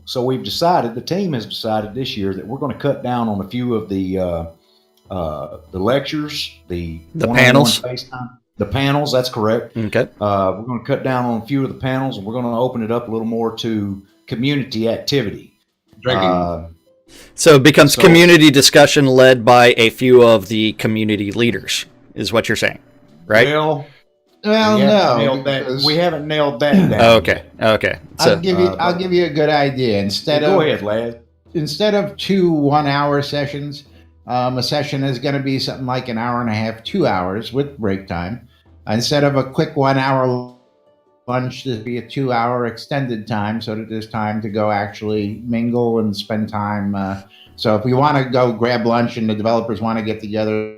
So we've decided, the team has decided this year that we're going to cut down on a few of the lectures, the panels. FaceTime, the panels. That's correct. Okay. We're going to cut down on a few of the panels, and we're going to open it up a little more to community activity. Drinking. So it becomes community discussion led by a few of the community leaders, is what you're saying, right? Well, no, we haven't nailed that down. Okay. So I'll give you a good idea. Go ahead, lad. Instead of 2 1-hour sessions, a session is going to be something like an hour and a half, 2 hours with break time. Instead of a quick 1 hour lunch, there'd be a 2 hour extended time so that there's time to go actually mingle and spend time. So if we want to go grab lunch and the developers want to get together,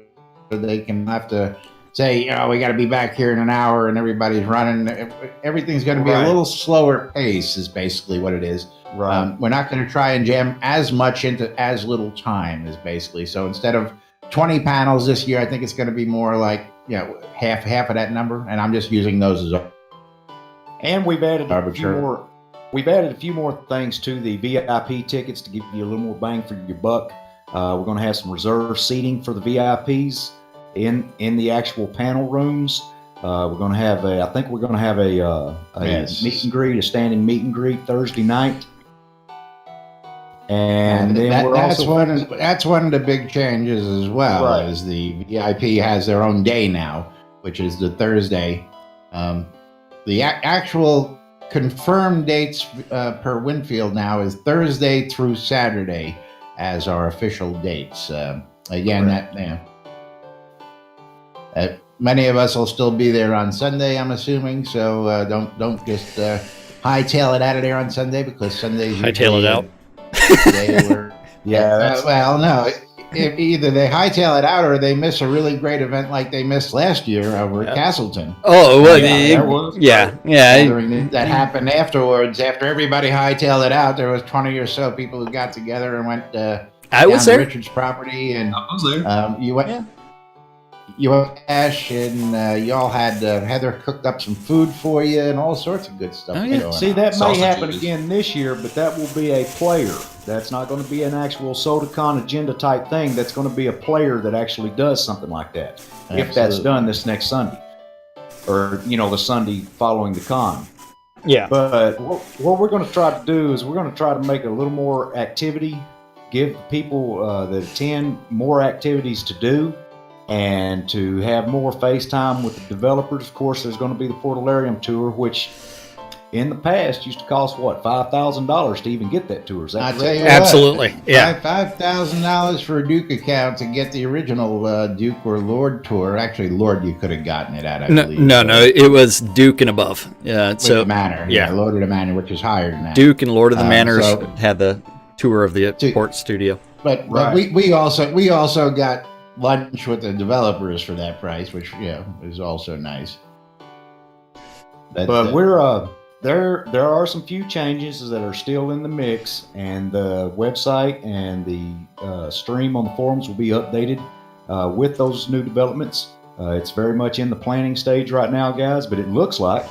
they can have to say, we got to be back here in an hour and everybody's running. Everything's going to be a little slower pace is basically what it is. Right. We're not going to try and jam as much into as little time is basically. So instead of 20 panels this year, I think it's going to be more like, half of that number. And I'm just using those as And we've added arbitrary. a few more things to the VIP tickets to give you a little more bang for your buck. We're going to have some reserved seating for the VIPs in the actual panel rooms. We're going to have a meet and greet, a standing meet and greet Thursday night. And then that's one of the big changes as well. Right. Is the VIP has their own day now, which is the Thursday. The actual confirmed dates per Winfield now is Thursday through Saturday as our official dates. Many of us will still be there on Sunday, I'm assuming. So don't just hightail it out of there on Sunday, because Sunday's hightail it out. No. Either they hightail it out or they miss a really great event like they missed last year over at Castleton. Oh, well, That happened afterwards. After everybody hightailed it out, there was 20 or so people who got together and went I was down there. to Richard's property, and I was there. you went. You went Ash, and you all had Heather cooked up some food for you and all sorts of good stuff. See, that may Sausages. happen again this year, but that will be a player. That's not going to be an actual SodaCon agenda type thing. That's going to be a player that actually does something like that. Absolutely. If that's done this next Sunday, or the Sunday following the con. Yeah. But what we're going to try to do is we're going to try to make a little more activity, give people that attend more activities to do, and to have more FaceTime with the developers. Of course, there's going to be the Portalarium tour, which in the past used to cost $5,000 to even get that tour. Is that correct? Absolutely. Yeah. $5,000 for a Duke account to get the original Duke or Lord tour. Actually, Lord, you could have gotten it at, I believe. No, it was Duke and above. Yeah. With the Manor. Yeah. Lord of the Manor, which is higher than that. Duke and Lord of the Manors so- had the tour of the port studio. But we also got lunch with the developers for that price, which is also nice. But we're there are some few changes that are still in the mix, and the website and the stream on the forums will be updated with those new developments. It's very much in the planning stage right now, guys, but it looks like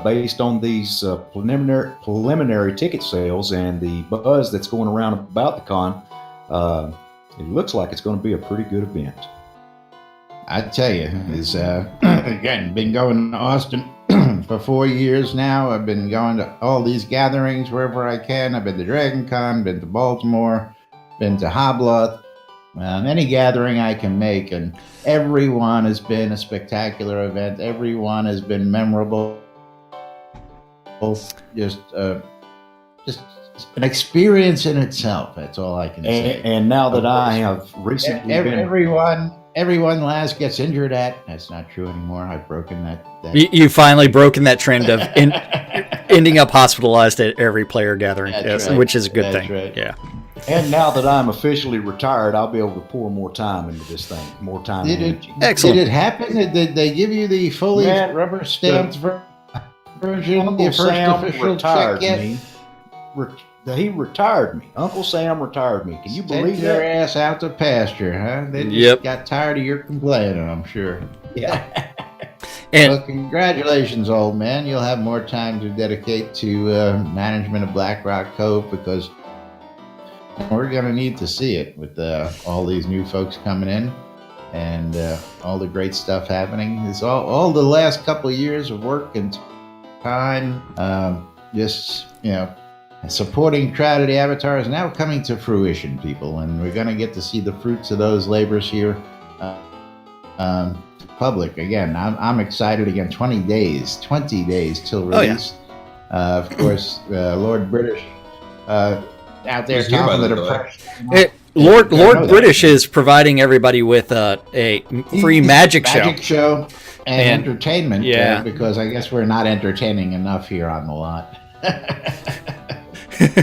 based on these preliminary ticket sales and the buzz that's going around about the con, it looks like it's going to be a pretty good event. I tell you, is again, been going to Austin for 4 years now. I've been going to all these gatherings wherever I can. I've been to Dragon Con, been to Baltimore, been to Hobloth, any gathering I can make, and everyone has been a spectacular event. Everyone has been memorable. Just an experience in itself. That's all I can say. And now that I have recently everyone last gets injured at. That's not true anymore. I've broken that. You finally broken that trend of ending up hospitalized at every player gathering, yes, right. Which is a good thing. Right. Yeah. And now that I'm officially retired, I'll be able to pour more time into this thing. More time. Excellent. Did it happen? Did they give you the fully rubber stamped version? Uncle Sam retired me. He retired me. Uncle Sam retired me. Can you believe that? Your ass out to pasture, huh? They just got tired of your complaining, I'm sure. Yeah. Well, congratulations, old man. You'll have more time to dedicate to management of Black Rock Cove, because we're going to need to see it with all these new folks coming in and all the great stuff happening. It's all the last couple of years of work and time, supporting Shroud Avatar is now coming to fruition, people, and we're going to get to see the fruits of those labors here. Public again. I'm excited again. 20 days till release. Of course, Lord British out there talking to the press. Lord British is providing everybody with a free magic show and entertainment. Because I guess we're not entertaining enough here on the lot.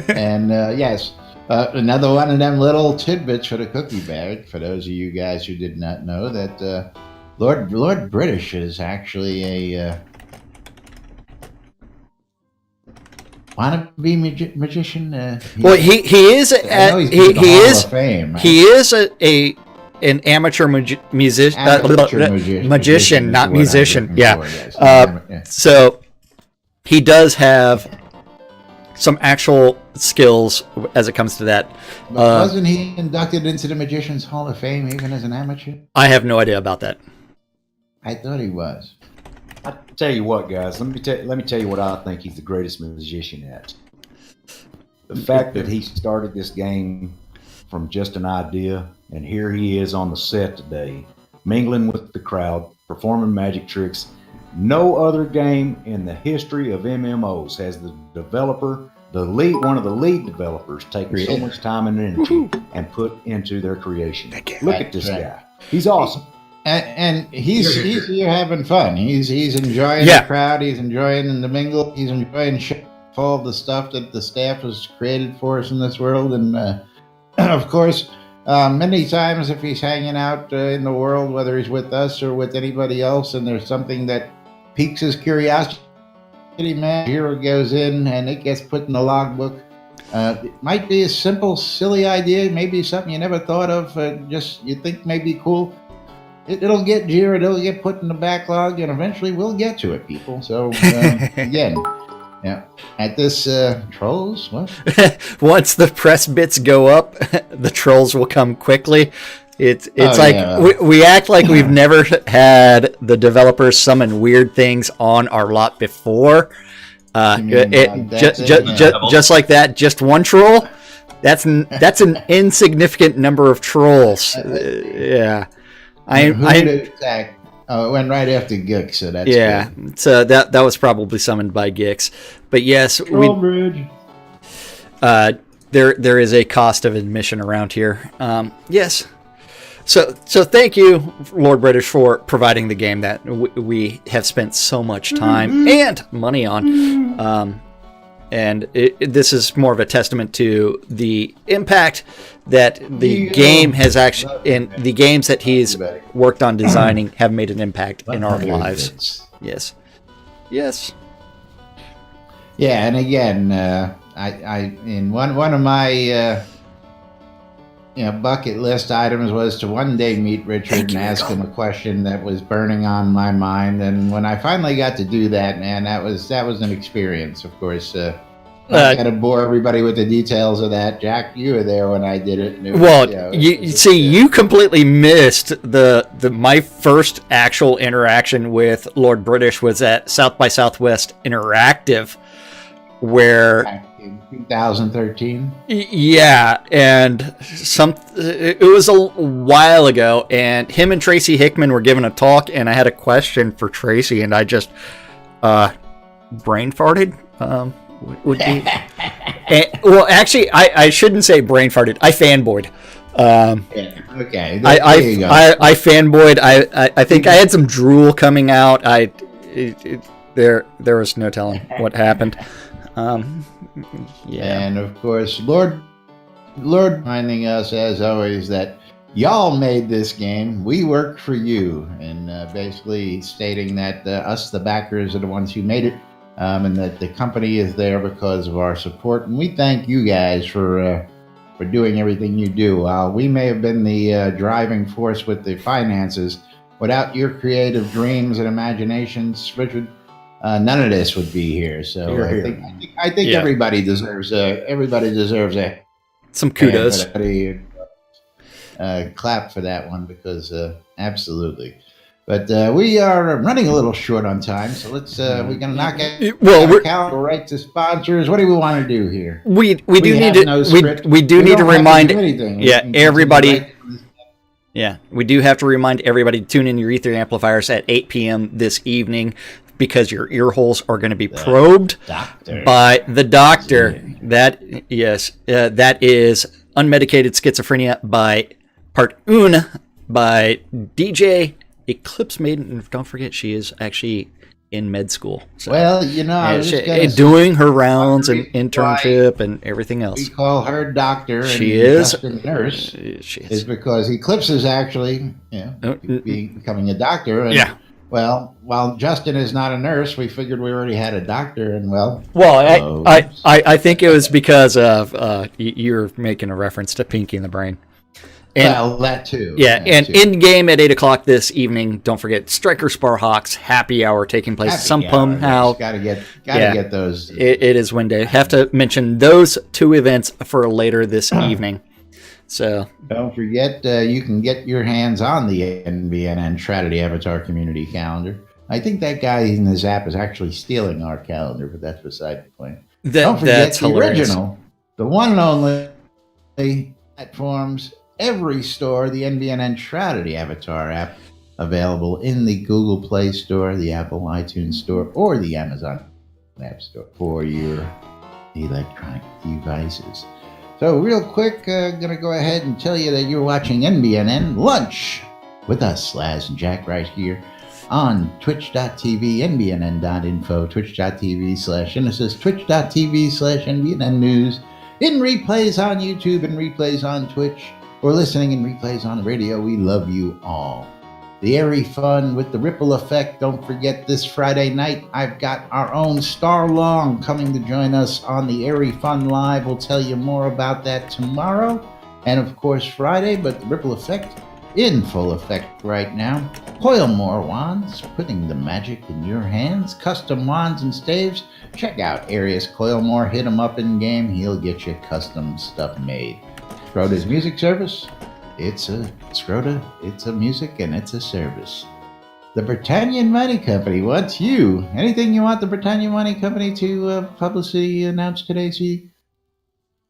And yes, another one of them little tidbits for the cookie bag. For those of you guys who did not know that Lord British is actually a wannabe magician. He is an amateur magician, not musician. So he does have some actual skills as it comes to that. Wasn't he inducted into the Magicians Hall of Fame even as an amateur? I have no idea about that. I thought he was. I tell you what, guys. Let me tell you what I think he's the greatest magician at. The fact that he started this game from just an idea, and here he is on the set today, mingling with the crowd, performing magic tricks. No other game in the history of MMOs has the developer, one of the lead developers, taken so much time and energy and put into their creation. Look at this guy. He's awesome. And he's here having fun. He's enjoying the crowd. He's enjoying the mingle. He's enjoying all the stuff that the staff has created for us in this world. And of course, many times if he's hanging out in the world, whether he's with us or with anybody else, and there's something that piques his curiosity, man, hero goes in and it gets put in the logbook. It might be a simple, silly idea, maybe something you never thought of, just you think may be cool. It'll get Jira, it'll get put in the backlog, and eventually we'll get to it, people. So, again, at this, trolls, what? Once the press bits go up, the trolls will come quickly. It's we act like we've never had the developers summon weird things on our lot before. Just like that, just one troll. That's an insignificant number of trolls. It went right after Gix, so that's good. So that was probably summoned by Gix. But yes, there is a cost of admission around here. Yes. So thank you, Lord British, for providing the game that we have spent so much time and money on. And this is more of a testament to the impact that the game has actually, in the games that he's worked on designing, have made an impact in our lives. Yes. Yeah, and again, I in one of my bucket list items was to one day meet Richard and ask him a question that was burning on my mind. And when I finally got to do that, man, that was an experience. Of course, I'm not gonna bore everybody with the details of that. Jack, you were there when I did it. You completely missed my first actual interaction with Lord British was at South by Southwest Interactive, where. 2013. Yeah, and it was a while ago, and him and Tracy Hickman were giving a talk, and I had a question for Tracy, and I just brain farted. Well, actually, I shouldn't say brain farted. I fanboyed. Yeah, okay. I There you go. fanboyed. I think I had some drool coming out. There was no telling what happened. Yeah. And of course, Lord reminding us as always that y'all made this game. We worked for you, and basically stating that us, the backers, are the ones who made it, and that the company is there because of our support. And we thank you guys for doing everything you do. While we may have been the driving force with the finances, without your creative dreams and imaginations, Richard, none of this would be here. So I think Yeah. everybody deserves a Some kudos. Clap for that one, because absolutely. But we are running a little short on time, so let's we're gonna knock it. Well, we're Go right to sponsors. What do we want to do here? we do need have to no script. we do We need to don't have remind do anything. We yeah, can continue everybody. right to this. Yeah, we do have to remind everybody to tune in your ether amplifiers at 8 p.m. this evening, because your ear holes are going to be probed Doctor. by the doctor. That is Unmedicated Schizophrenia by Part Un by DJ Eclipse Maiden. And don't forget, she is actually in med school. So, Well, I was just gonna doing her rounds and Why internship and everything else. we call her doctor. And She is. Justin nurse. She Is is. because Eclipse is actually, becoming a doctor. And, Yeah. Well, while Justin is not a nurse, we figured we already had a doctor, and well. Well, I think it was because of you're making a reference to Pinky in the Brain. And, Well, that too. yeah, That and too. in game at 8 o'clock this evening, don't forget Striker Sparhawks happy hour taking place. Happy hour. Somehow Gotta get those. it is Wednesday. Have to mention those two events for later this evening. So Don't forget, you can get your hands on the NBNN Shroud Avatar Community Calendar. I think that guy in this app is actually stealing our calendar, but that's beside the point. Don't forget that's the hilarious. original, the one and only platforms, every store, the NBNN Shroud Avatar app, available in the Google Play Store, the Apple iTunes Store, or the Amazon App Store for your electronic devices. So real quick, gonna go ahead and tell you that you're watching NBNN Lunch with us, Laz and Jack, right here on twitch.tv, nbnn.info, twitch.tv/Genesis, twitch.tv/NBNN News, in replays on YouTube and replays on Twitch, or listening in replays on the radio. We love you all. The airy fun with the ripple effect. Don't forget, this Friday night, I've got our own Starr Long coming to join us on the Airy Fun Live. We'll tell you more about that tomorrow. And of course, Friday, but the ripple effect in full effect right now. Coilmore Wands, putting the magic in your hands. Custom wands and staves. Check out Arius Coilmore. Hit him up in game. He'll get you custom stuff made. Schroeder's music service. It's a Schroeder, it's a music, and it's a service. The Britannian Money Company wants you. Anything you want the Britannian Money Company to publicly announce today, Zeke?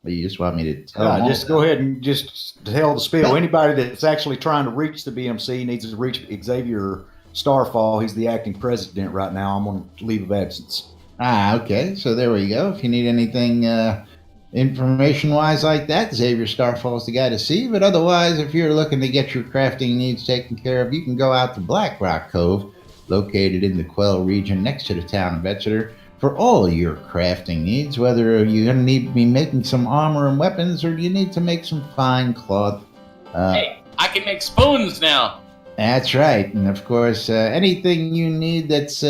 Or you just want me to tell them all Just about go ahead and just tell the spiel. Anybody that's actually trying to reach the BMC needs to reach Xavier Starfall. He's the acting president right now. I'm on leave of absence. Okay. So there we go. If you need anything information-wise like that, Xavier Starfall's the guy to see. But otherwise, if you're looking to get your crafting needs taken care of, you can go out to Black Rock Cove, located in the Quell region next to the town of Exeter, for all your crafting needs, whether you're going to need to be making some armor and weapons, or you need to make some fine cloth. Hey, I can make spoons now. That's right. And of course, anything you need that's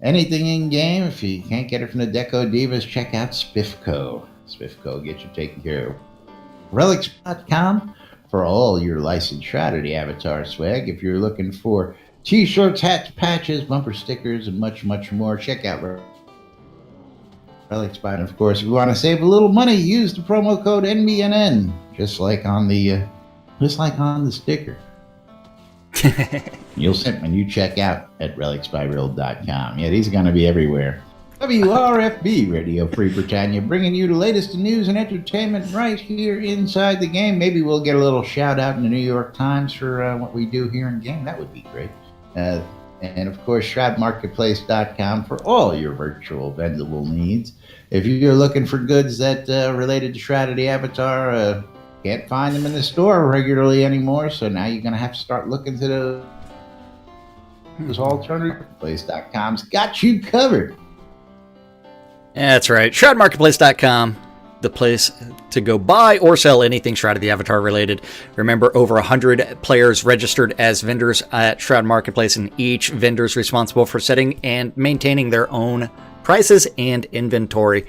anything in game, if you can't get it from the Deco Divas, check out Spiffco. Spiffco get you taken care of. Relics.com for all your licensed Shroud Avatar swag. If you're looking for t-shirts, hats, patches, bumper stickers, and much, much more, check out Relics. And of course, if you want to save a little money, use the promo code NBNN, just like on the sticker. You'll see it when you check out at relicsbyreal.com. Yeah, these are going to be everywhere. WRFB Radio Free Britannia, bringing you the latest in news and entertainment right here inside the game. Maybe we'll get a little shout out in the New York Times for what we do here in game. That would be great. And of course, shroudmarketplace.com for all your virtual vendable needs. If you're looking for goods that related to Shroud of the Avatar, can't find them in the store regularly anymore, so now you're going to have to start looking to those alternative. Marketplace.com's got you covered. That's right. Shroudmarketplace.com, the place to go buy or sell anything Shroud of the Avatar related. Remember, over 100 players registered as vendors at Shroud Marketplace, and each vendor is responsible for setting and maintaining their own prices and inventory.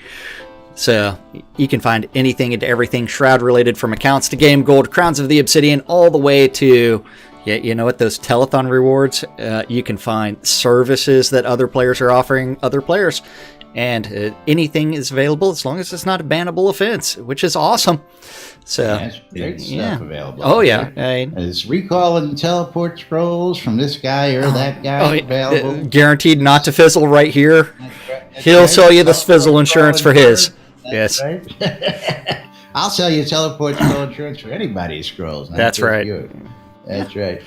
So you can find anything and everything Shroud related, from accounts to game gold, crowns of the obsidian, all the way to, yeah, you know what, those telethon rewards. You can find services that other players are offering other players. And anything is available as long as it's not a bannable offense, which is awesome. So, That's great stuff available. Oh, yeah. There's recall and teleport scrolls from this guy or that guy available. Guaranteed not to fizzle right here. That's He'll right. sell you this fizzle insurance for his. That's Yes. right. I'll sell you teleport scroll insurance for anybody's scrolls. not That's just right. you. That's right.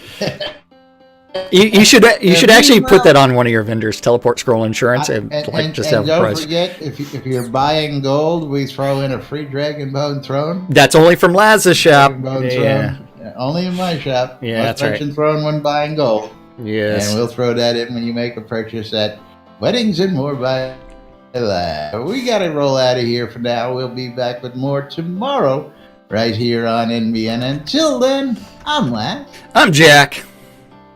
You should actually put that on one of your vendors, teleport scroll insurance, and just have a don't price. forget, if you're buying gold, we throw in a free Dragon Bone Throne. That's only from Laz's shop. Dragon Bone Yeah. Throne. Only in my shop. Yeah, that's right. mention throne when buying gold. Yes. And we'll throw that in when you make a purchase at Weddings and More by Live. We got to roll out of here for now. We'll be back with more tomorrow right here on NBN. Until then, I'm Lack. I'm Jack.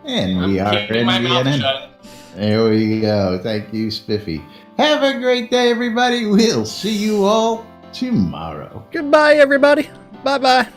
And we are Keeping my mouth NBN. shut. There we go. Thank you, Spiffy. Have a great day, everybody. We'll see you all tomorrow. Goodbye, everybody. Bye-bye.